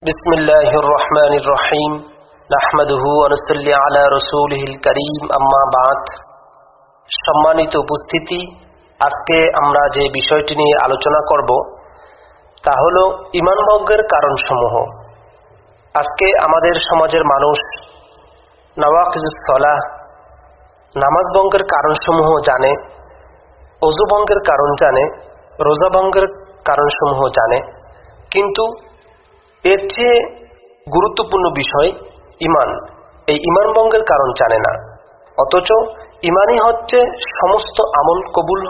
বিসমিল্লাহির রহমানির রহিম নাহমাদুহু ওয়া নুসাল্লি আলা রাসূলিহিল কারীম আম্মা বাদ। সম্মানিত উপস্থিতি, আজকে আমরা যে বিষয়টি নিয়ে আলোচনা করব তা হলো ঈমান ভঙ্গের কারণসমূহ। আজকে আমাদের সমাজের মানুষ নওয়াকিজুস সালাহ, নামাজ ভঙ্গের কারণসমূহ জানে, ওযু ভঙ্গের কারণ জানে, রোজা ভঙ্গের কারণসমূহ জানে, কিন্তু এর চেয়ে গুরুত্বপূর্ণ বিষয় ঈমান, এই ঈমান ভঙ্গের কারণ জানে না। অথচ ঈমানই হচ্ছে সমস্ত আমল কবুল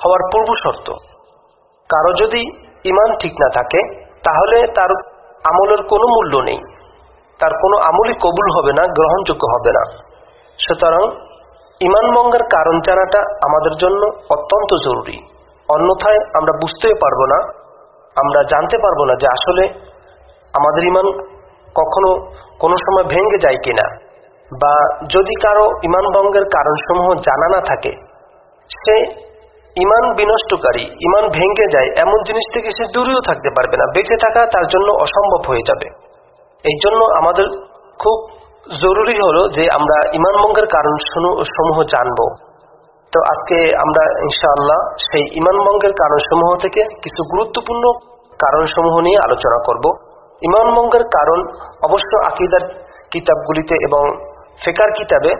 হওয়ার পূর্ব শর্ত। কারো যদি ঈমান ঠিক না থাকে তাহলে তার আমলের কোনো মূল্য নেই, তার কোনো আমলই কবুল হবে না, গ্রহণযোগ্য হবে না। সুতরাং ঈমান ভঙ্গের কারণ জানাটা আমাদের জন্য অত্যন্ত জরুরি। অন্যথায় আমরা বুঝতেই পারবো না, আমরা জানতে পারবো না যে আসলে আমাদের ঈমান কখনো কোনো সময় ভেঙে যায় কিনা, বা যদি কারো ঈমান ভঙ্গের কারণসমূহ জানা না থাকে, সে ঈমান বিনষ্টকারী, ঈমান ভেঙে যায় এমন জিনিস থেকে সে দূরেও থাকতে পারবে না, বেঁচে থাকা তার জন্য অসম্ভব হয়ে যাবে। এই জন্য আমাদের খুব জরুরি হলো যে আমরা ঈমান ভঙ্গের কারণসমূহ জানব। তো আজকে আমরা ইনশাআল্লাহ সেই ঈমান ভঙ্গের কারণসমূহ থেকে কিছু গুরুত্বপূর্ণ কারণসমূহ নিয়ে আলোচনা করব। ঈমান ভঙ্গের কারণ অবশ্য আকীদার কিতাবগুলিতে এবং ফিকহের কিতাবে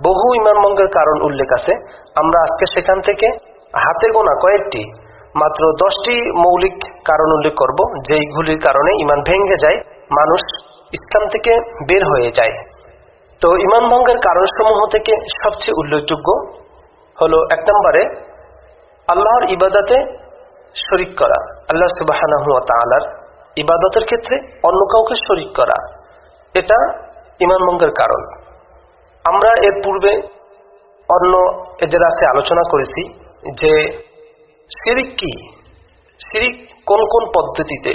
বহু ঈমান ভঙ্গের কারণ উল্লেখ আছে। আমরা আজকে সেখান থেকে হাতে গোনা কয়েকটি, মাত্র 10টি মৌলিক কারণ উল্লেখ করব, যেইগুলির কারণে ঈমান ভেঙে যায়, মানুষ ইসলাম থেকে বের হয়ে যায়। তো ঈমান ভঙ্গের কারণসমূহ থেকে সবচেয়ে উল্লেখযোগ্য হলো 1 নম্বরে আল্লাহর ইবাদতে শরীক করা। আল্লাহ সুবহানাহু ওয়া তাআলার ইবাদতের ক্ষেত্রে অন্য কাউকে শরীক করা, এটা ঈমান ভঙ্গের কারণ। আমরা এর পূর্বে অন্য এজলাসে আলোচনা করেছি যে শিরক কি, শিরক কোন কোন পদ্ধতিতে,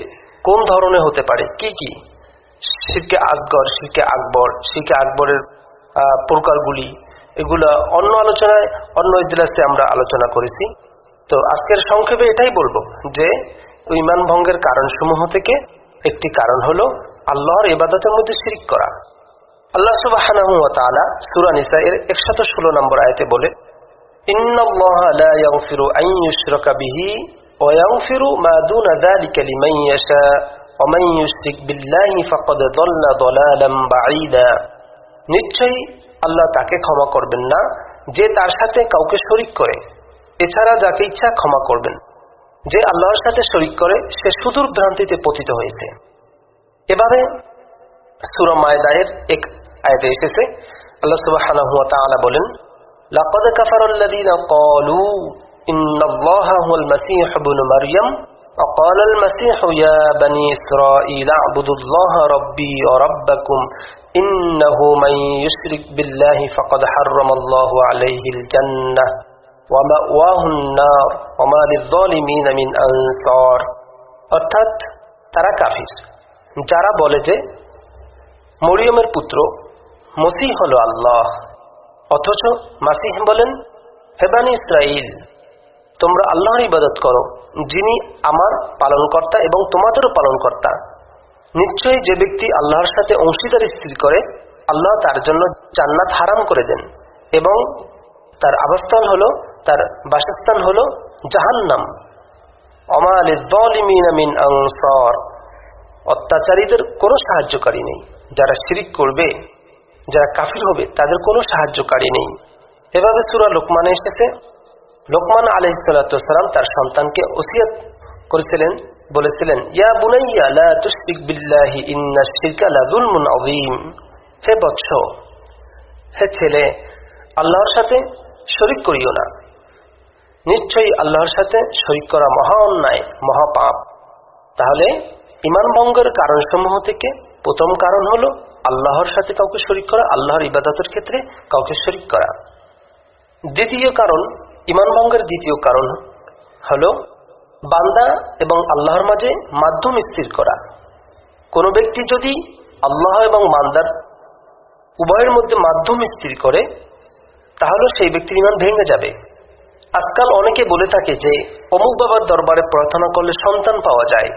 কোন ধরনের হতে পারে, কি কি শিরকে আসগর, শিরকে আকবর, শিরকে আকবরের প্রকারগুলি, এগুলা অন্য আলোচনায়, অন্য এজলাসে আমরা আলোচনা করেছি। তো আজকের সংক্ষেপে এটাই বলবো যে ঈমান ভঙ্গের কারণসমূহ থেকে একটি কারণ হলো আল্লাহর ইবাদতের মধ্যে শিরক করা। আল্লাহ সুবহানাহু ওয়া তাআলা সূরা নিসা এর 116 নম্বর আয়াতে বলে, ইন্নাল্লাহা লা ইয়াগফিরু আন ইউশরাকা বিহি ওয়া ইয়াগফিরু মা দুনা যালিকা লিমান ইয়াশা ওয়া মান ইউশরিক বিল্লাহি ফাকাদ যাল্লা যালালাম বাঈদা। নিশ্চয়ই আল্লাহ তাকে ক্ষমা করবেন না যে তার সাথে কাউকে শরীক করে, এছাড়া যাকে ইচ্ছা ক্ষমা করবেন। যে আল্লাহর সাথে শরীক করে সে সুদূর ভ্রান্তিতে পতিত হয়েছে। এভাবে সূরা মায়দার এক আয়াতে এসেছে, আল্লাহ সুবহানাহু ওয়া তাআলা বলেন, লাকাদ কাফারাল্লাযীনা ক্বালু ইন্নাল্লাহা হুয়াল মাসীহু ইবনু মারইয়াম ওয়া ক্বালাল মাসীহু ইয়া বানী ইসরাঈলা আ'বুদুল্লাহা রাব্বী ওয়া রাব্বাকুম ইন্নাহু মান ইউশরিক বিল্লাহি ফাকাদ হাররামাল্লাহু আলাইহিল জান্নাহ ওয়া মাওয়াহুন নার ওয়া মা লিয-যালিমিনা মিন আনসার। অর্থাৎ তারা কাফির যারা বলে যে মরিয়মের পুত্র মসীহ হলো আল্লাহ, অথচ মাসীহ বলেন, হে বনী ইসরাঈল, তোমরা আল্লাহর ইবাদত করো যিনি আমার পালনকর্তা এবং তোমাদেরও পালনকর্তা। নিশ্চয়ই যে ব্যক্তি আল্লাহর সাথে অংশীদার স্থির করে, আল্লাহ তার জন্য জান্নাত হারাম করে দেন এবং তার আবাসস্থল হলো, তার বাসস্থান হলো জাহান্নাম। ওয়া মা লিয-যালিমিনা মিন আনসার, অত্যাচারীদের কোনো সাহায্যকারী নেই। যারা শিরক করবে, যারা কাফির হবে, তাদের কোনো সাহায্যকারী নেই। এভাবে সূরা লোকমানে এসেছে, লোকমান আলাইহিস সালাতু ওয়াস সালাম তার সন্তানকে ওসিয়ত করেছিলেন, বলেছিলেন, ইয়া বুনাইয়া লা তুশরিক বিল্লাহি ইন্নাশ শিরকা লাযুলমুন আযীম। হে বৎস, হে ছেলে, আল্লাহর সাথে শরীক করিও না, নিশ্চয়ই আল্লাহর সাথে শরীক করা মহা অন্যায়, মহাপাপ। তাহলে ঈমান ভঙ্গের কারণসমূহ থেকে প্রথম কারণ হলো আল্লাহর সাথে কাউকে শরীক করা, আল্লাহর ইবাদতের ক্ষেত্রে কাউকে শরীক করা। দ্বিতীয় কারণ, ঈমান ভঙ্গের দ্বিতীয় কারণ হলো বান্দা এবং আল্লাহর মাঝে মাধ্যম স্থির করা। কোনো ব্যক্তি যদি আল্লাহ এবং বান্দার উভয়ের মধ্যে মাধ্যম স্থির করে, তাহলে সেই ব্যক্তির ঈমান ভেঙে যাবে। আজকাল অনেকে বলে থাকে যে অমুক বাবার দরবারে প্রার্থনা করলে সন্তান পাওয়া যায়,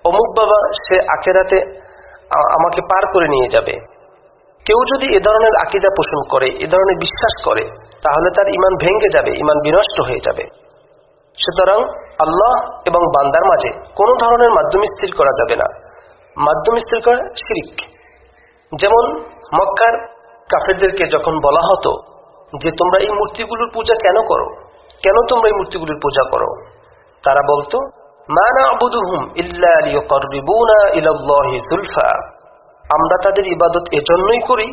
অমুক বাবা সে আখেরাতে আমাকে পার করে নিয়ে যাবে। কেউ যদি এ ধরনের আকীদা পোষণ করে, এ ধরনের বিশ্বাস করে, তাহলে তার ঈমান ভেঙে যাবে, ঈমান বিনষ্ট হয়ে যাবে। সুতরাং আল্লাহ এবং বান্দার মাঝে কোনো ধরনের মাধ্যম স্থির করা যাবে না। মাধ্যম স্থির করা শিরক। যেমন মক্কার কাফেরদেরকে যখন বলা হতো যে তোমরা এই মূর্তিগুলোর পূজা কেন করো, কেন তোমরা এই মূর্তিগুলোর পূজা করো, তারা বলতো মা না'বুদুহুম ইল্লা লিয়ুকাররিবুনা ইলাল্লাহি যুলফা, আমরা তাদের ইবাদত এজন্যই করি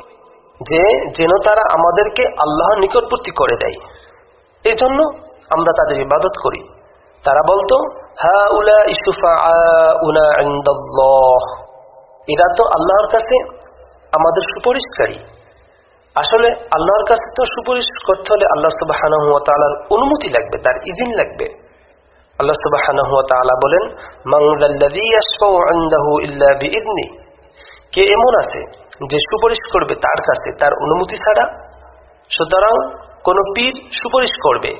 যে যেন তারা আমাদেরকে আল্লাহর নিকটবর্তী করে দেয়, এজন্য আমরা তাদের ইবাদত করি। তারা বলতো হাউলাই শুফাআউনা ইনদাল্লাহ, এরা তো আল্লাহর কাছে আমাদের সুপারিশকারী। আসলে আল্লাহর কাছে তো সুপারিশ করতে হলে আল্লাহ সুবহানাহু ওয়া তাআলার অনুমতি লাগবে, তার ইজিন লাগবে। আল্লাহ সুবহানাহু ওয়া তাআলা বলেন মান যাল্লাযী ইয়াশফাউ ইনদাহু ইল্লা বিইذনি, কে এমন আছে যে সুপারিশ করবে তার কাছে তার অনুমতি ছাড়া। সুতরাং কোন পীর সুপারিশ করবে,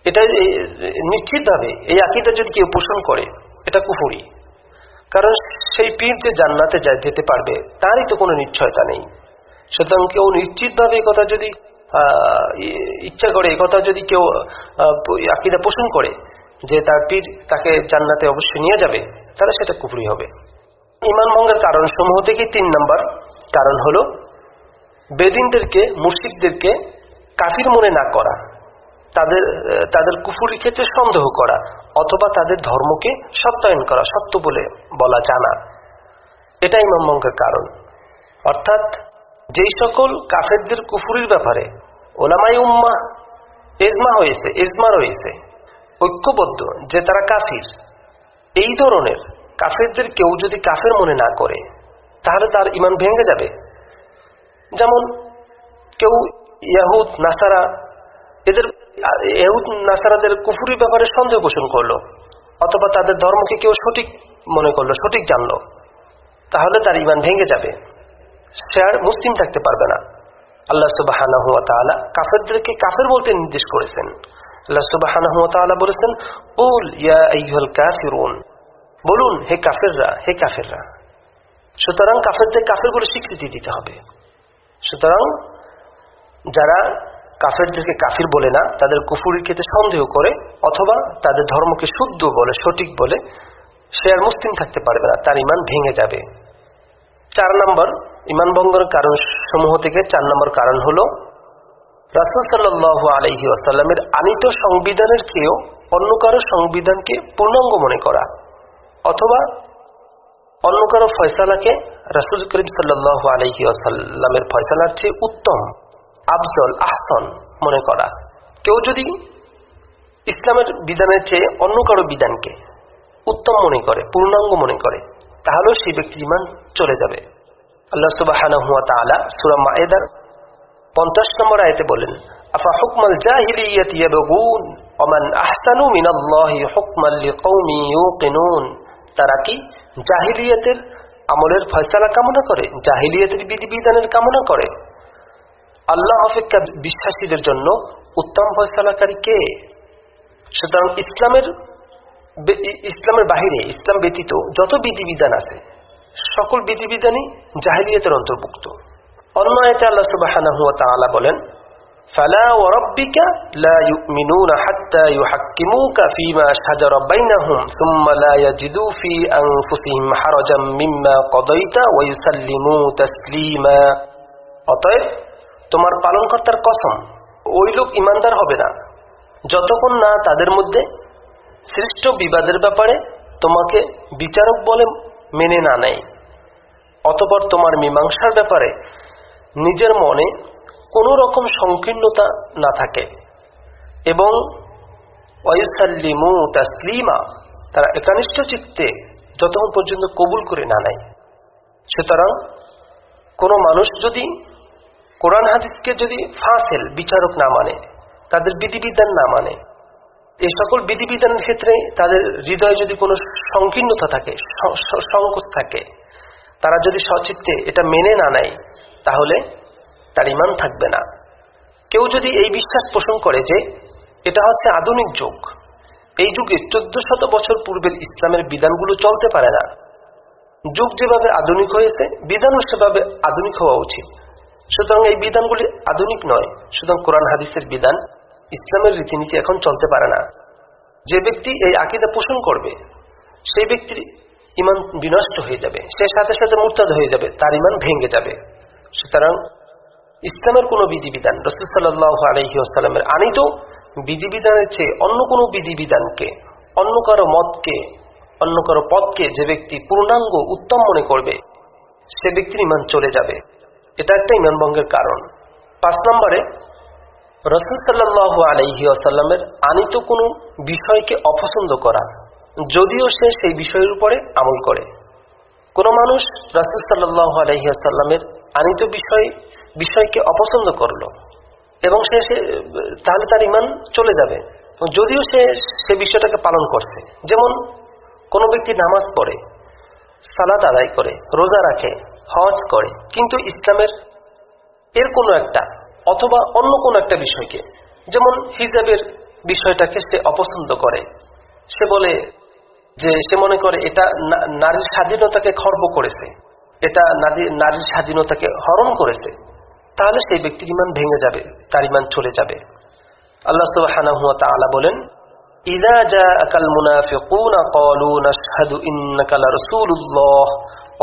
এটা নিশ্চিতভাবে এই আকীদা যদি কেউ পোষণ করে এটা কুফরি। কারণ সেই পীর যে জান্নাতে যেতে পারবে তারই তো কোনো নিশ্চয়তা নেই। সুতরাং কেউ নিশ্চিতভাবে এই কথা যদি ইচ্ছা করে, এই কথা যদি কেউ আকীদা পোষণ করে যে তার পীর তাকে জান্নাতে অবশ্যই নিয়ে যাবে, তাহলে সেটা কুফরি হবে। ঈমান ভঙ্গের কারণ সমূহ থেকে 3 নম্বর কারণ হলো বেদিনদেরকে, মুশরিকদেরকে কাফির মনে না করা, তাদের কুফরি ক্ষেত্রে সন্দেহ করা, অথবা তাদের ধর্মকে সত্যায়ন করা, সত্য বলে বলা জানা, এটা ঈমান ভঙ্গের কারণ। অর্থাৎ যেই সকল কাফেরদের কুফরির ব্যাপারে উলামায়ে উম্মাহ ইজমা রয়েছে ঐক্যবদ্ধ যে তারা কাফির, এই ধরনের কাফেরদের কেউ যদি কাফের মনে না করে তাহলে তার ঈমান ভেঙে যাবে। যেমন কেউ ইয়াহুদ নাসারা, নাসারাদের কুফরির ব্যাপারে সন্দেহ পোষণ করলো, অথবা তাদের ধর্মকে কেউ সঠিক মনে করলো, সঠিক জানলো, তাহলে তার ঈমান ভেঙে যাবে, সে আর মুসলিম থাকতে পারবে না। আল্লাহ সুবহানাহু ওয়া তাআলা কাফেরদেরকে কাফের বলতে নির্দেশ করেছেন। আল্লাহ সুবহানাহু ওয়া তাআলা বলেছেন কুল ইয়া আইয়ুহাল কাফিরুন, বলুন হে কাফেররা। সুতরাং কাফেরদের কাফের বলে স্বীকৃতি দিতে হবে। সুতরাং যারা কাফেরদেরকে কাফির বলে না, তাদের কুফরির ক্ষেত্রে সন্দেহ করে, অথবা তাদের ধর্মকে শুদ্ধ বলে, সঠিক বলে, সে আর মুসলিম থাকতে পারবে না, তার ঈমান ভেঙে যাবে। 4 নম্বর ঈমান ভঙ্গের কারণ সমূহ থেকে 4 নম্বর কারণ হলো রাসূল সাল্লাল্লাহু আলাইহি ওয়াসাল্লামের আনীত সংবিধানের চেয়েও অন্য কারো সংবিধানকে পূর্ণাঙ্গ মনে করা, অথবা অন্য কারো ফয়সালাকে রাসূল করিম সাল্লাল্লাহু আলাইহি ওয়াসাল্লামের ফয়সালার চেয়ে উত্তম, আফজল, আহসান মনে করা। কেউ যদি ইসলামের বিধানের চেয়ে অন্য কারো বিধানকে উত্তম মনে করে, পূর্ণাঙ্গ মনে করে, তাহলেও সেই ব্যক্তির ঈমান চলে যাবে। আল্লাহ সুবহানাহু ওয়া তাআলা সূরা মায়েদার 50 নম্বর আয়াতে বলেন আফা হুকমাল জাহিলিয়াতি ইয়াবগুন ওয়া মান আহসানু মিনাল্লাহি হুকমান লিকওমি ইউকিনুন, তারা কি জাহিলিয়াতের আমলের ফয়সালা কামনা করে, জাহিলিয়াতের বিধিবিধানের কামনা করে? আল্লাহ অপেক্ষা বিশ্বাসীদের জন্য উত্তম ফয়সালাকারী কে? সুতরাং ইসলামের বাহিরে, ইসলাম ব্যতীত যত বিধিবিধান আছে সকল বিধিবিধানই জাহিলিয়াতের অন্তর্ভুক্ত। অন্য আয়াতে আল্লাহ সুবহানাহু ওয়া তাআলা বলেন ফালা ওয়া রাব্বিকা লা ইউমিনুনা হাত্তা ইউহাক্কিমুকা ফীমা শাজারা বাইনাহুম সুম্মা লা ইয়াজিদু ফী আনফুসিহিম হারাজাম মিম্মা কাদাইতা ওয়া ইউসাল্লিমু তাসলিমা। অতএব তোমার পালনকর্তার কসম, ওই লোক ঈমানদার হবে না যতক্ষণ না তাদের মধ্যে সৃষ্ট বিবাদের ব্যাপারে তোমাকে বিচারক বলে মেনে না নেয়, অতঃপর তোমার মীমাংসার ব্যাপারে নিজের মনে কোনো রকম সংকীর্ণতা না থাকে, এবং ওয়ায়ুসাল্লিমু তাসলিমা, তারা একনিষ্ঠ চিত্তে যতক্ষণ পর্যন্ত কবুল করে না নেয়। সুতরাং কোনো মানুষ যদি কোরআন হাদিসকে যদি ফাসেল, বিচারক না মানে, তাদের বিধিবিধান না মানে, এই সকল বিধিবিধানের ক্ষেত্রে তাদের হৃদয়ে যদি কোনো সংকীর্ণতা থাকে, সংকোচ থাকে, তারা যদি সচিত্তে এটা মেনে না নেয়, তাহলে তার ঈমান থাকবে না। কেউ যদি এই বিশ্বাস পোষণ করে যে এটা হচ্ছে আধুনিক যুগ, এই যুগে 1400 বছর পূর্বের ইসলামের বিধানগুলো চলতে পারে না। যুগ যেভাবে আধুনিক হয়েছে, বিধানও সেভাবে আধুনিক হওয়া উচিত। সুতরাং এই বিধানগুলি আধুনিক নয়। সুতরাং কোরআন হাদিসের বিধান, ইসলামের রীতিনীতি এখন চলতে পারে না। যে ব্যক্তি এই আকীদা পোষণ করবে, সেই ব্যক্তির ঈমান বিনষ্ট হয়ে যাবে, সে সাথে সাথে মুরতাদ হয়ে যাবে, তার ঈমান ভেঙে যাবে। সুতরাং ইসলামের কোন বিধিবিধান, রাসূল সাল্লাল্লাহু আলাইহি ওয়াসাল্লামের আনিত বিধিবিধানের চেয়ে অন্য কোনো বিধিবিধানকে, অন্য কারো মতকে, অন্য কারো পথকে যে ব্যক্তি পূর্ণাঙ্গ উত্তম মনে করবে, সে ব্যক্তির ঈমান চলে যাবে। এটা একটা ঈমান ভঙ্গের কারণ। 5 নম্বরে, রাসূল সাল্লাল্লাহু আলাইহি ওয়াসাল্লামের আনিত কোনো বিষয়কে অপছন্দ করা, যদিও সে সেই বিষয়ের উপরে আমল করে। কোন মানুষ রাসূল সাল্লাল্লাহু আলাইহি ওয়াসাল্লামের আনিত বিষয়কে অপছন্দ করলো এবং তাহলে তার ঈমান চলে যাবে, যদিও সে বিষয়টাকে পালন করছে। যেমন কোন ব্যক্তি নামাজ পড়ে, সালাত আদায় করে, রোজা রাখে, হজ করে, কিন্তু ইসলামের এর কোনো একটা অথবা অন্য কোনো একটা বিষয়কে, যেমন হিজাবের বিষয়টাকে সে অপছন্দ করে, সে বলে যে সে মনে করে এটা নারীর স্বাধীনতাকে খর্ব করেছে, এটা নারীর স্বাধীনতাকে হরণ করেছে, তাহলে সেই ব্যক্তির ঈমান ভেঙে যাবে, তার ঈমান চলে যাবে। আল্লাহ সুবহানাহু ওয়া তাআলা বলেন, ইযা জাআকাল মুনাফিকুনা ক্বালু নাশহাদু ইন্নাকা লারাসূলুল্লাহ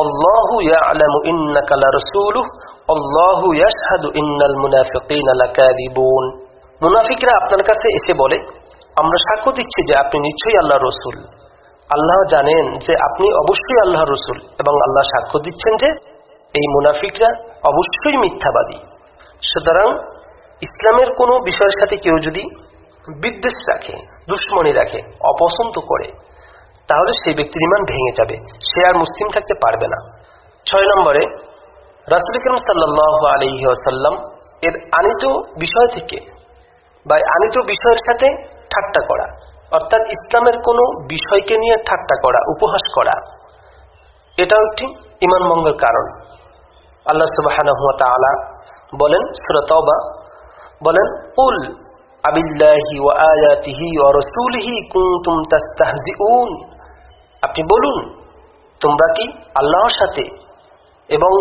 আল্লাহু ইয়া'লামু ইন্নাকা লারাসূলুহু আল্লাহু ইয়াশহাদু ইন্নাল মুনাফিকিনা লাকাযিবুন। মুনাফিকরা আপনার কাছে এসে বলে, আমরা সাক্ষ্য দিচ্ছি যে আপনি নিশ্চয়ই আল্লাহর রাসূল। আল্লাহ জানেন যে আপনি অবশ্যই আল্লাহর রাসূল, এবং আল্লাহ সাক্ষ্য দিচ্ছেন যে এই মুনাফিকরা অবশ্যই মিথ্যাবাদী। সুতরাং ইসলামের কোনো বিষয়ের সাথে কেউ যদি বিদ্বেষ রাখে, দুশ্মনী রাখে, অপছন্দ করে, তাহলে সেই ব্যক্তির ঈমান ভেঙে যাবে, সে আর মুসলিম থাকতে পারবে না। 6 নম্বরে, রাসূল কারীম সাল্লাল্লাহু আলাইহি ওয়াসাল্লাম এর আনিত বিষয় থেকে বা আনিত বিষয়ের সাথে ঠাট্টা করা, অর্থাৎ ইসলামের কোনো বিষয়কে নিয়ে ঠাট্টা করা, উপহাস করা, এটাও একটি ঈমান ভঙ্গের কারণ। আল্লাহ সুবহানাহু ওয়া তাআলা বলেন সূরা তাওবা, বলেন কুল আবিল্লাহি ওয়া আয়াতিহি ওয়া রাসূলিহি কুনতুম তাস্তাহজিউন। আপনি বলুন, তোমরা কি আল্লাহর সাথে এবং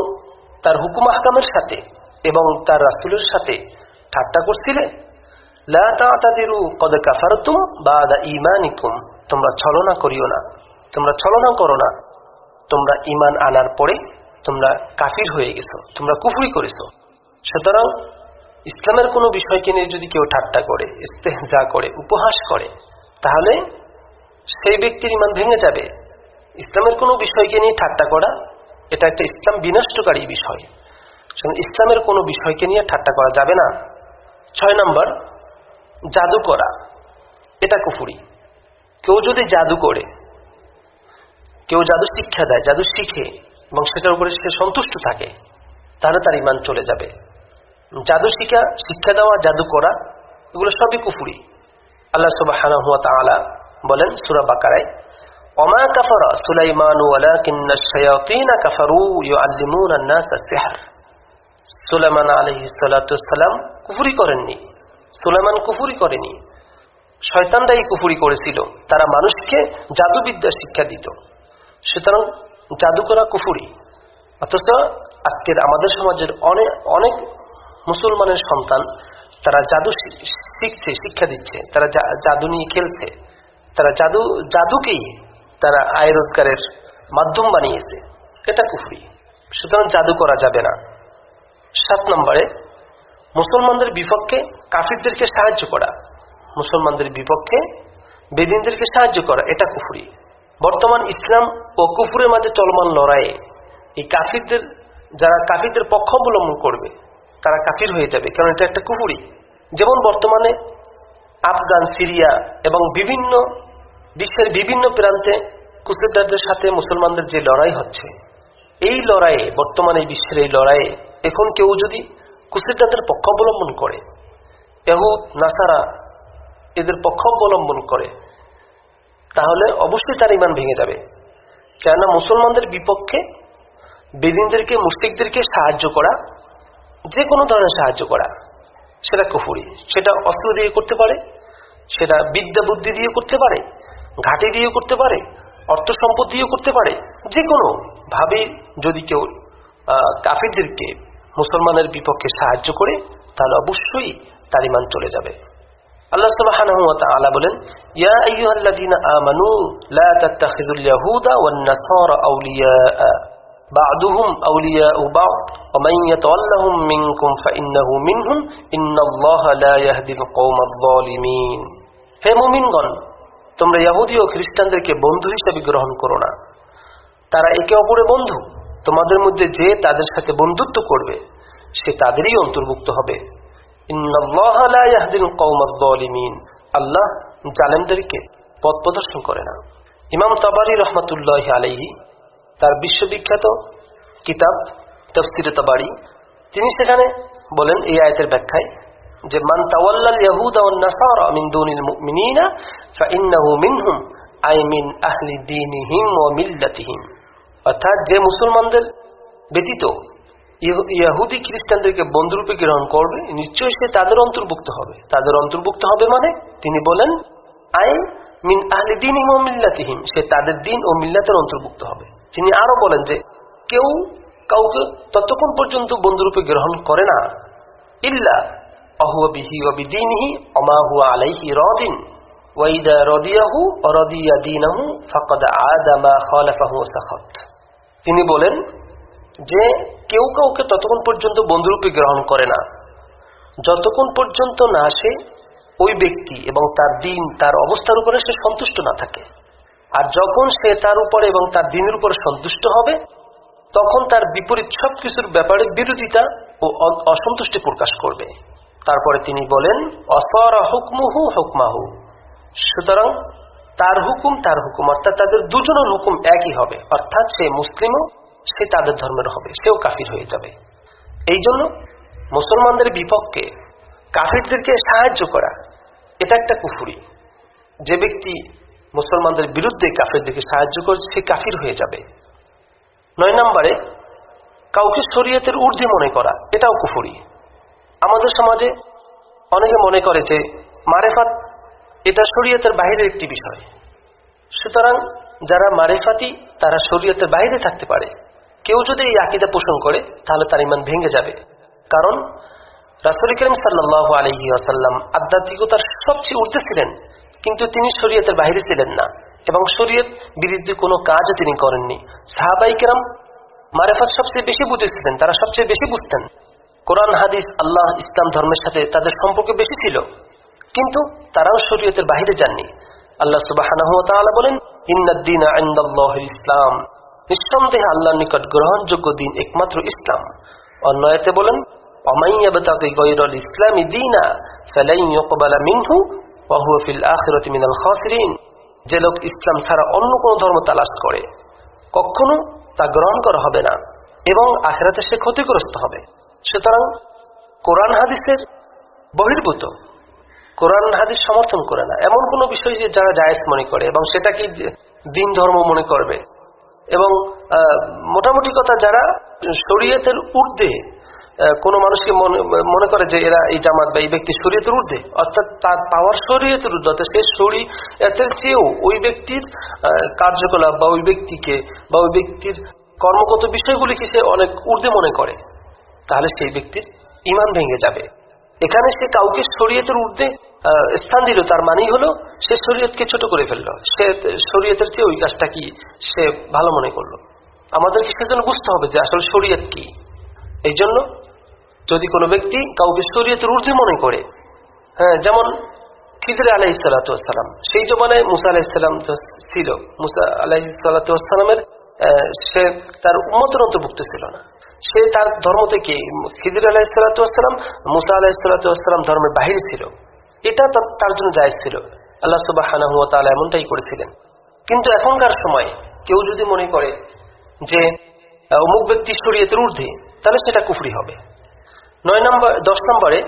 তার হুকুম আহকামের সাথে এবং তার রাসূলের সাথে ঠাট্টা করছিলে? লা তা'তাযিরু ক্বাদ কাফারতুম বা'দা ঈমানিকুম। তোমরা ছলনা করিও না, তোমরা ছলনা করো না, তোমরা ঈমান আনার পরে তোমরা কাফির হয়ে গেছো, তোমরা কুফরি করেছো। সুতরাং ইসলামের কোনো বিষয়কে নিয়ে যদি কেউ ঠাট্টা করে, ইস্তেহজা করে, উপহাস করে, তাহলে সেই ব্যক্তির ঈমান ভেঙে যাবে। ইসলামের কোনো বিষয়কে নিয়ে ঠাট্টা করা, এটা একটা ইসলাম বিনষ্টকারী বিষয়। ইসলামের কোনো বিষয়কে নিয়ে ঠাট্টা করা যাবে না। 6 নম্বর, জাদু করা, এটা কুফরি। কেউ যদি জাদু করে, কেউ জাদু শিক্ষা দেয়, জাদু শিখে এবং সেটার উপরে সে সন্তুষ্ট থাকে, তাহলে তার ঈমান চলে যাবে। জাদু শিক্ষা দেওয়া, জাদু করা, এগুলো সবই কুফরি। আল্লাহ সুবহানাহু ওয়া তাআলা বলেন সূরা বাকারায়, ওমা কাফারা সুলাইমান ওয়ালাকিন্নাশ শায়াতিন কাফারু ইউআল্লিমুনা আন-নাস আস-সিহর। সুলাইমান আলাইহিস সালাতু ওয়াস সালাম কুফরি করেননি, সুলাইমান কুফরি করেনি, শয়তানরাই কুফরি করেছিল, তারা মানুষকে জাদুবিদ্যা শিক্ষা দিত। সুতরাং জাদু করা কুফরি। অথচ আজকের আমাদের সমাজের অনেক মুসলমানের সন্তান, তারা জাদু শিখছে, শিক্ষা দিচ্ছে, তারা জাদু নিয়ে খেলছে, তারা জাদুকেই তারা আয় রোজগারের মাধ্যম বানিয়েছে, এটা কুফরি। সুতরাং জাদু করা যাবে না। 7 নম্বরে, মুসলমানদের বিপক্ষে কাফিরদেরকে সাহায্য করা, মুসলমানদের বিপক্ষে বেদিনদেরকে সাহায্য করা, এটা কুফরি। বর্তমান ইসলাম ও কুফরের মাঝে চলমান লড়াইয়ে এই যারা কাফিরদের পক্ষ অবলম্বন করবে, তারা কাফির হয়ে যাবে, কারণ এটা একটা কুফরি। যেমন বর্তমানে আফগান, সিরিয়া এবং বিশ্বের বিভিন্ন প্রান্তে কুসেদারদের সাথে মুসলমানদের যে লড়াই হচ্ছে, এই লড়াইয়ে, বর্তমানে বিশ্বের এই লড়াইয়ে এখন কেউ যদি কুসেদারদের পক্ষ অবলম্বন করে, ইহুদ নাসারা এদের পক্ষ অবলম্বন করে, তাহলে অবশ্যই তার ঈমান ভেঙে যাবে। কেননা মুসলমানদের বিপক্ষে বেদিনদেরকে, মুশরিকদেরকে সাহায্য করা, যে কোনো ধরনের সাহায্য করা, সেটা কুফরি। সেটা অস্ত্র দিয়ে করতে পারে, সেটা বিদ্যা বুদ্ধি দিয়ে করতে পারে, ঘাঁটি দিয়ে করতে পারে, অর্থ সম্পদ দিয়ে করতে পারে। যে কোনো ভাবে যদি কেউ কাফিরদেরকে মুসলমানের বিপক্ষে সাহায্য করে, তাহলে অবশ্যই তার ঈমান চলে যাবে। আল্লাহ সুবহানাহু ওয়া তাআলা বলেন, ইয়া আইয়ুহাল্লাযীনা আমানু লা তাত্তাখিযুল ইয়াহুদা ওয়ান নাসারা আউলিয়া বা'দুহুম আউলিয়াউ বা'দ ওয়া মান ইয়াতাওয়াল্লাহুম মিনকুম ফাইন্নাহু মিনহুম ইন্নাল্লাহা লা ইয়াহদিল কওমায যালিমিন। হে মুমিনগণ, তোমরা ইহুদি ও খ্রিস্টানদেরকে বন্ধু হিসেবে গ্রহণ করো না। তারা একে অপরের বন্ধু। তোমাদের মধ্যে যে তাদের সাথে বন্ধুত্ব করবে সে তাদেরই অন্তর্ভুক্ত হবে। ইন্নাল্লাহা লা ইয়াহদিল কওমায যালিমিন। আল্লাহ জালেমদেরকে পথ প্রদর্শন করে না। ইমাম তাবারী রাহমাতুল্লাহি আলাইহি তার বিশ্ববিখ্যাত কিতাব তাফসীরে তাবারী, তিনি সেখানে বলেন এই আয়াতের ব্যাখ্যায় যে মান তাওয়াল্লাল ইয়াহুদা ওয়ান নাসারা মিন দুনিল মুমিনিনা ফাইন্নাহু মিনহুম আই মিন আহলি দীনিহিম ওয়া মিল্লাতিহিম। অর্থাৎ যে মুসলমানদের ব্যতীত ইহুদি খ্রিস্টানদেরকে বন্ধুরূপে গ্রহণ করবে, নিশ্চয়ই সে তাদের অন্তর্ভুক্ত হবে। তাদের অন্তর্ভুক্ত হবে মানে তিনি বলেন আই মিন আহলি দীনিহিম ওয়া মিল্লাতিহিম, সে তাদের দিন ও মিল্লাতের অন্তর্ভুক্ত হবে। তিনি আরো বলেন যে কেউ কাউকে ততক্ষণ পর্যন্ত বন্ধুরূপে গ্রহণ করে না ইল্লা আহুয়া বিহি ওয়া বিদীনিহি ওয়া মা হুয়া আলাইহি রাদিন ওয়া ইযা রাদিয়াহু ওয়া রাদিয়া দীনাহু ফাকাদ আদা মা খালাফাহু ওয়া সাখাত। তিনি বলেন যে কেউ কাউকে ততক্ষণ পর্যন্ত বন্ধুরূপে গ্রহণ করে না যতক্ষণ পর্যন্ত না সে ওই ব্যক্তি এবং তার দিন, তার অবস্থার উপরে সে সন্তুষ্ট না থাকে। আর যখন সে তার উপরে এবং তার দিনের উপরে সন্তুষ্ট হবে, তখন তার বিপরীত সবকিছুর ব্যাপারে বিরোধিতা ও অসন্তুষ্টি প্রকাশ করবে। তারপরে তিনি বলেন অসারা হুকমুহু হুকমাহু, সুতরাং তার হুকুম তার হুকুম, অর্থাৎ তাদের দুজনের হুকুম একই হবে। অর্থাৎ সে মুসলিমও, সে তাদের ধর্মের হবে, সেও কাফির হয়ে যাবে। এই জন্য মুসলমানদের বিপক্ষে কাফিরদেরকে সাহায্য করা এটা একটা কুফরি। যে ব্যক্তি মুসলমানদের বিরুদ্ধে কাফিরদেরকে সাহায্য করে সে কাফির হয়ে যাবে। 9 নম্বরে কাউকে শরীয়তের ঊর্ধ্বে মনে করা, এটাও কুফরি। আমাদের সমাজে অনেকে মনে করে যে মারেফাত এটা শরীয়তের বাইরের একটি বিষয়, সুতরাং যারা মারেফাতি তারা শরীয়তের বাইরে থাকতে পারে। কেউ যদি এই আকীদা পোষণ করে তাহলে তার ঈমান ভেঙে যাবে। কারণ রাসূল করিম সাল্লাল্লাহু আলাইহি ওয়াসাল্লাম আধ্যাত্মিকতার সবচেয়ে ঊর্ধ্বে ছিলেন, কিন্তু তিনি শরীয়তের বাইরে ছিলেন না এবং শরীয়ত বিরুদ্ধে কোনো কাজও তিনি করেননি। সাহাবায়ে কেরাম মারেফাত সবচেয়ে বেশি বুঝেছিলেন, তারা সবচেয়ে বেশি বুঝতেন। কোরআন, হাদিস, আল্লাহ, ইসলাম ধর্মের সাথে তাদের সম্পর্ক বেশি ছিল, কিন্তু তারাও শরীয়তের বাইরে যাননি। আল্লাহ সুবহানাহু ওয়া তাআলা বলেন ইন্নাদ-দীনা ইনদাল্লাহিল ইসলাম, নিঃসন্দেহে আল্লাহর নিকট গ্রহণযোগ্য দিন একমাত্র ইসলাম। অন্য আয়াতে বলেন ওয়ামান ইয়াবতাগি গায়রাল ইসলামি দীনা ফালান ইউকবালা মিনহু ওয়া হুয়া ফিল আখিরাতি মিনাল খাসিরিন। যে লোক ইসলাম ছাড়া অন্য কোনো ধর্ম তালাশ করে কখনো তা গ্রহণ করা হবে না এবং আখিরাতে সে ক্ষতিগ্রস্ত হবে। সুতরাং কোরআন হাদিসের বহির্ভূত, কোরআন হাদিস সমর্থন করে না এমন কোনো বিষয় যারা জায়েজ মনে করে এবং সেটাকে দিন ধর্ম মনে করবে, এবং মোটামুটি কথা যারা শরীয়তের ঊর্ধ্বে কোনো মানুষকে মনে করে যে এরা এই জামাত বা এই ব্যক্তি শরীয়তের ঊর্ধ্বে, অর্থাৎ তার পাওয়ার শরীয়তের ঊর্ধ্বে, অর্থাৎ সে শরীয়তের চেয়েও ওই ব্যক্তির কার্যকলাপ বা ওই ব্যক্তিকে বা ওই ব্যক্তির কর্মগত বিষয়গুলিকে সে অনেক ঊর্ধ্বে মনে করে, তাহলে সেই ব্যক্তির ঈমান ভেঙে যাবে। এখানে সে কাউকে শরীয়তের ঊর্ধ্বে স্থান দিল, তার মানেই হলো সে শরীয়তকে ছোট করে ফেললো, সে শরীয়তের চেয়ে ওই কাজটা কি সে ভালো মনে করলো। আমাদেরকে সেজন্য বুঝতে হবে যে আসলে শরীয়ত কি। এই জন্য যদি কোনো ব্যক্তি কাউকে শরীয়তের ঊর্ধ্বে মনে করে, যেমন খিদর আলাইহিস সালাতু ওয়াস সালাম, সেই জমানায় মুসা আলাইহিস সালাম ছিল, মুসা আলাইহিস সালাতু ওয়াস সালামের সে তার উম্মতের অন্তর্ভুক্ত ছিল না, সে তার ধর্ম থেকে খিদর আলাইহিস সালাতু ওয়াস সালাম মুসা আলাইহিস সালাতু ওয়াস সালাম ধর্মের বাহিরে ছিল, এটা তার জন্য জায়েজ ছিল। আল্লাহ সুবহানাহু ওয়া তাআলা এমনটাই করেছিলেন। কিন্তু এখনকার সময় কেউ যদি মনে করে যে অমুক ব্যক্তি শরীয়তের ঊর্ধ্বে, তাহলে সেটা কুফরি হবে। 10 নম্বরে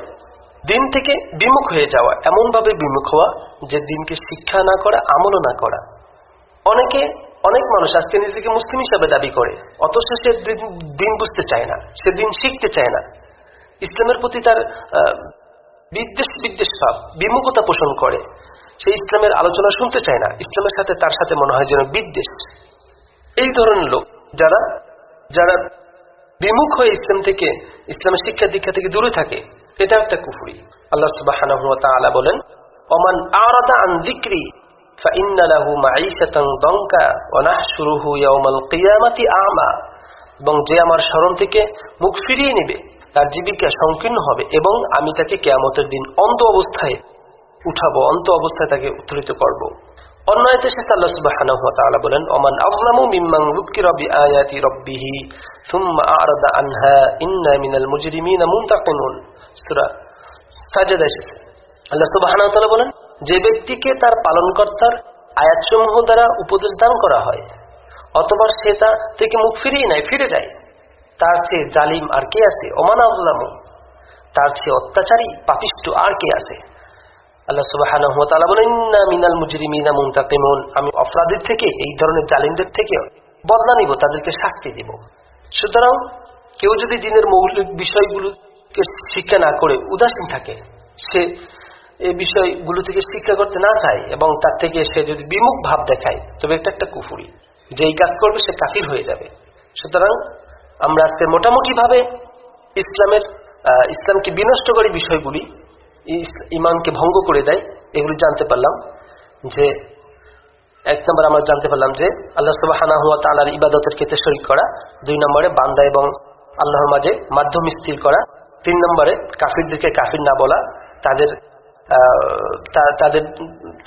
দিন থেকে বিমুখ হয়ে যাওয়া, এমন ভাবে বিমুখ হওয়া যে দিনকে শিক্ষা না করা, আমলও না করা। অনেক মানুষ আজকে নিজেকে মুসলিম হিসাবে দাবি করে, অথচ সে দিন বুঝতে চায় না, সে দিন শিখতে চায় না, ইসলামের প্রতি তার বিদ্বেষ ভাব, বিমুখতা পোষণ করে। সে ইসলামের আলোচনা শুনতে চায় না, ইসলামের সাথে তার সাথে মনে হয় যেন বিদ্বেষ। এই ধরনের লোক যারা যারা বিমুখ হয়ে ইসলাম থেকে, ইসলামের শিক্ষা দীক্ষা থেকে দূরে থাকে, এটা একটা কুফরি। আল্লাহ সুবহানাহু ওয়া তাআলা বলেন, ওমান আরাদা আন যিকরি ফাইন্না লাহু মাঈশাতান দানকা ওয়া নাহশুরুহু ইয়াওমাল কিয়ামাতি আমা। এবং যে আমার স্মরণ থেকে মুখ ফিরিয়ে নেবে তার জীবিকা সংকীর্ণ হবে এবং আমি তাকে কিয়ামতের দিন অন্ধ অবস্থায় উঠাবো, অন্ধ অবস্থায় তাকে উত্তোলিত করব। অন্য আয়াতে শেষে আল্লাহ সুবহানাহু ওয়া তাআলা বলেন, ওমান আযলামু মিম্মান যুকিরা বিআয়াতি রাব্বিহি সুম্মা আ'রাদা আনহা ইন্না মিনাল মুজরিমিনা মুনতাকিমুন। সূরা সাজদা এসেছে। আল্লাহ সুবহানাহু ওয়া তাআলা বলেন, যে ব্যক্তিকে তার পালনকর্তার আয়াতসমূহ দ্বারা উপদেশ দান করা হয় অথবা সে তা থেকে মুখ ফিরিয়ে নেয়, ফিরে যায়, তার চেয়ে জালিম আর কে আছে? ওমান আযলামু, তার চেয়ে অত্যাচারী পাপিষ্ঠ আর কে আছে? আল্লাহ সুবহানাহু ওয়া তাআলা বলেন, ইন্না মিনাল মুজরিমিনা মুনতাকিমুন, আমি অপরাধীর থেকে, এই ধরনের জালিমদের থেকে বদলা নিব, তাদেরকে শাস্তি দিব। সুতরাং কেউ যদি দিনের মৌলিক বিষয়গুলোকে শিক্ষা না করে উদাসীন থাকে, সে এই বিষয়গুলো থেকে শিক্ষা করতে না চায় এবং তার থেকে সে যদি বিমুখ ভাব দেখায়, তবে এটা একটা কুফরি। যে এই কাজ করবে সে কাফির হয়ে যাবে। সুতরাং আমরা আজকে মোটামুটি ভাবে ইসলামকে বিনষ্টকারী বিষয়গুলি, ইমানকে ভঙ্গ করে দেয়, এগুলি জানতে পারলাম। যে এক নম্বর আমরা জানতে পারলাম যে আল্লাহ সুবহানাহু ওয়া তাআলার ইবাদতের ক্ষেত্রে শরীক করা, 2 নম্বরে বান্দা এবং আল্লাহর মাঝে মাধ্যম স্থির করা, 3 নম্বরে কাফিরদেরকে কাফির না বলা, তাদের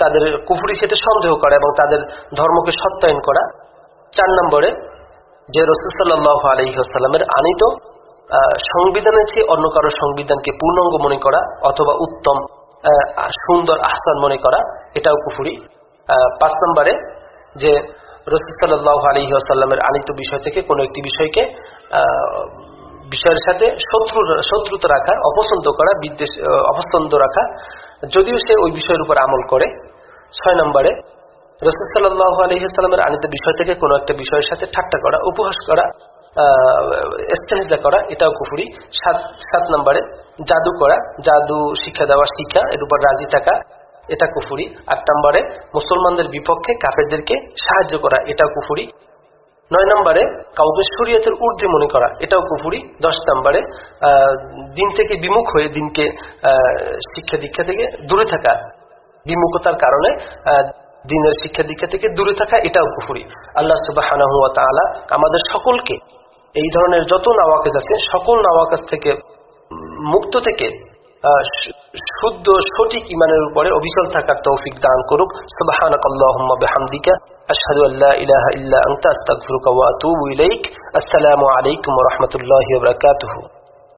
তাদের কুফরি ক্ষেত্রে সন্দেহ করা এবং তাদের ধর্মকে সত্যায়ন করা, 4 নম্বরে যে রাসূল সাল্লাল্লাহু আলাইহি ওয়াসাল্লামের আনিত সংবিধানের চেয়ে অন্য কারো সংবিধানকে পূর্ণাঙ্গ মনে করা অথবা উত্তম, সুন্দর, আহসান মনে করা, এটাও কুফরি। 5 নম্বরে যে রাসূল সাল্লাল্লাহু আলাইহি ওয়াসাল্লামের আনিত বিষয় থেকে কোনো একটি বিষয়কে বিষয়ের সাথে শত্রুতা রাখা, অপছন্দ করা, বিদ্বেষ, অপছন্দ রাখা, যদিও সে ওই বিষয়ের উপর আমল করে। 6 নম্বরে রাসূল সাল্লাল্লাহু আলাইহি ওয়াসাল্লামের আনিত বিষয় থেকে কোনো একটা বিষয়ের সাথে ঠাট্টা করা, উপহাস করা, ইস্তেহজা করা, এটাও কুফরি। 7 নম্বরে জাদু করা, জাদু শিক্ষা দেওয়া, শিক্ষা এর উপর রাজি থাকা, এটা কুফরি। 8 নম্বরে মুসলমানদের বিপক্ষে কাফেরদেরকে সাহায্য করা, এটাও কুফরি। 9 নম্বরে কাউকে শরীয়তের ঊর্ধ্বে মনে করা, এটাও কুফরি। 10 নম্বরে দিন থেকে বিমুখ হয়ে, দিনকে শিক্ষা দীক্ষা থেকে দূরে থাকা, বিমুখতার কারণে দিনের শিক্ষা দীক্ষা থেকে দূরে থাকা, এটাও কুফরি। আল্লাহ সুবহানাহু ওয়া তাআলা আমাদের সকলকে এই ধরনের যত নাওয়াকিজ আছে সকল নাওয়াকিজ থেকে মুক্ত থেকে শুদ্ধ সঠিক ঈমানের উপরে অবিচল থাকার তৌফিক দান করুক। সুবহানাকাল্লাহুম্মা বিহামদিকা আশহাদু আল্লা ইলাহা ইল্লা আনতা আস্তাগফিরুকা ওয়া আতুবু ইলাইক। আসসালামু আলাইকুম ওয়া রাহমাতুল্লাহি ওয়া বারাকাতুহু।